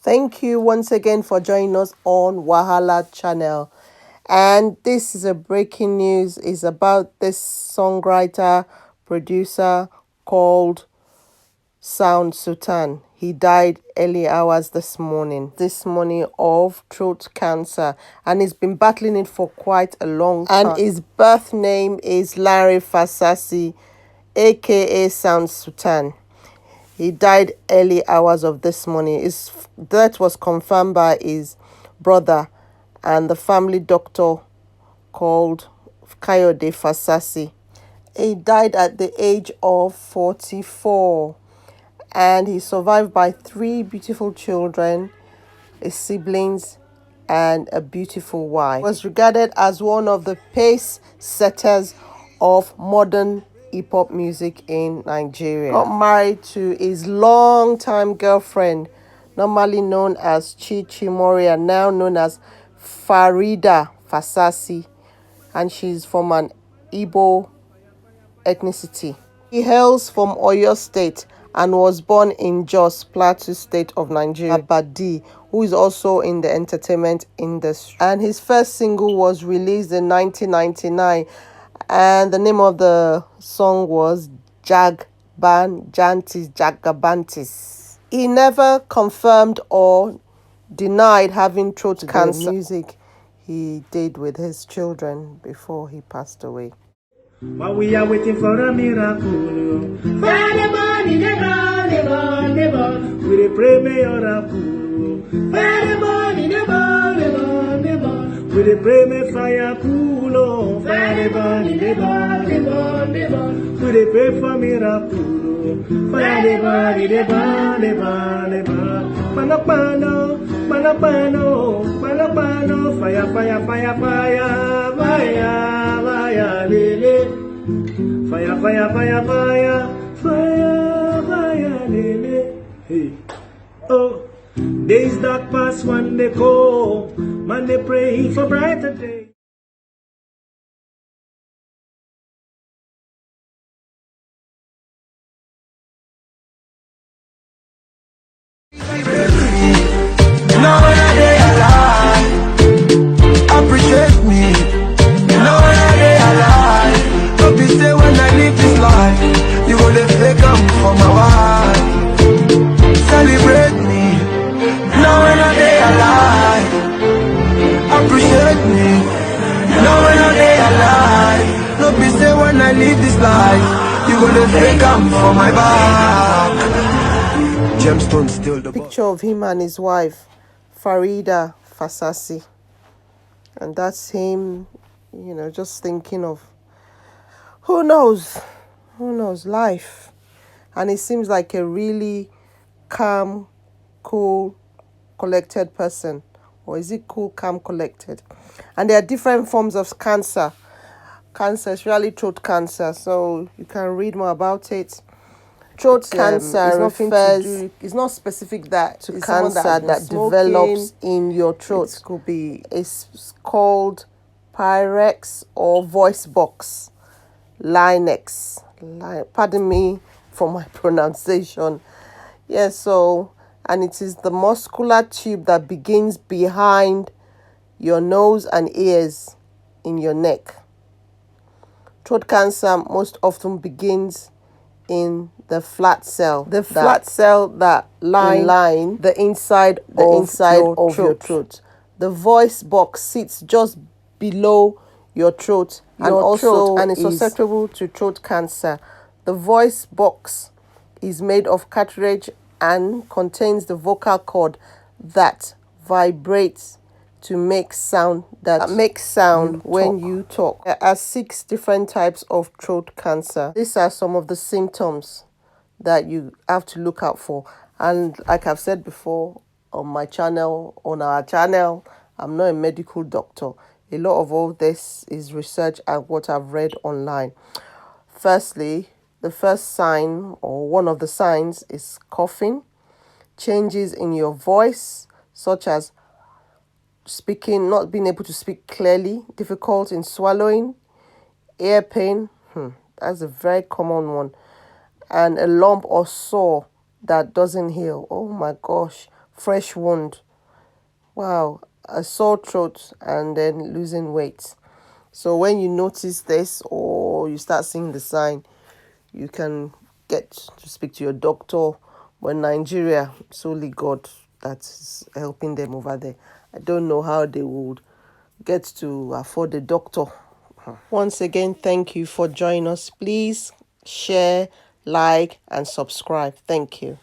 Thank you once again for joining us on Wahala channel. And this is a breaking news. It's about this songwriter, producer called Sultan. He died early hours this morning of throat cancer, and he's been battling it for quite a long time. And his birth name is Larry Fasasi, aka Sultan. He died early hours of this morning. His death was confirmed by his brother and the family doctor called Kayode Fasasi. He died at the age of 44, and he's survived by 3 beautiful children, his siblings, and a beautiful wife. He was regarded as one of the pace setters of modern hip-hop music in Nigeria. Got married to his long-time girlfriend, normally known as Chichi Moria, now known as Farida Fasasi, and she's from an Igbo ethnicity. He hails from Oyo State and was born in Jos, Plateau State of Nigeria. Abadi, who is also in the entertainment industry. And his first single was released in 1999, and the name of the song was Jagabantis. He never confirmed or denied having throat cancer. Music he did with his children before he passed away. While we are waiting for a miracle, we dey pray may oracle. We dey pray may fire cool. We dey pray for miracle. Pano, fire, fire, fire, fire, lele. Fire, fire, fire, fire, lele. Hey, oh, days dark past one they go, man they pray for brighter day. Now when I day alive, appreciate me. Now when I day alive, don't be say when I live this life, you gonna fake up for my wife. Celebrate me. Now when I day alive, appreciate me. Now when I day alive, don't be say when I live this life, you gonna fake up for my back. Gemstone still the picture of him and his wife, Farida Fasasi. And that's him, just thinking of who knows life. And he seems like a really calm, cool, collected person. Or is it cool, calm, collected? And there are different forms of cancer. Cancer, especially throat cancer. So you can read more about it. Throat cancer refers, it's not specific that to cancer that develops in your throat. It could be, it's called Pyrex or voice box, Linex. Pardon me for my pronunciation. And it is the muscular tube that begins behind your nose and ears in your neck. Throat cancer most often begins in the flat cell. The flat cell that line the inside of your throat. The voice box sits just below your throat and is susceptible to throat cancer. The voice box is made of cartilage and contains the vocal cord that vibrates to make sound when you talk. There are 6 different types of throat cancer. These are some of the symptoms that you have to look out for. And like I've said before on our channel, I'm not a medical doctor. A lot of all this is research and what I've read online. Firstly, the first sign or one of the signs is coughing, changes in your voice, such as speaking, not being able to speak clearly, difficult in swallowing, ear pain, that's a very common one, and a lump or sore that doesn't heal. Oh my gosh, fresh wound. Wow, a sore throat and then losing weight. So when you notice this or you start seeing the sign, you can get to speak to your doctor. But in Nigeria, it's only God that's helping them over there. I don't know how they would get to afford a doctor. Once again, thank you for joining us. Please share, like, and subscribe. Thank you.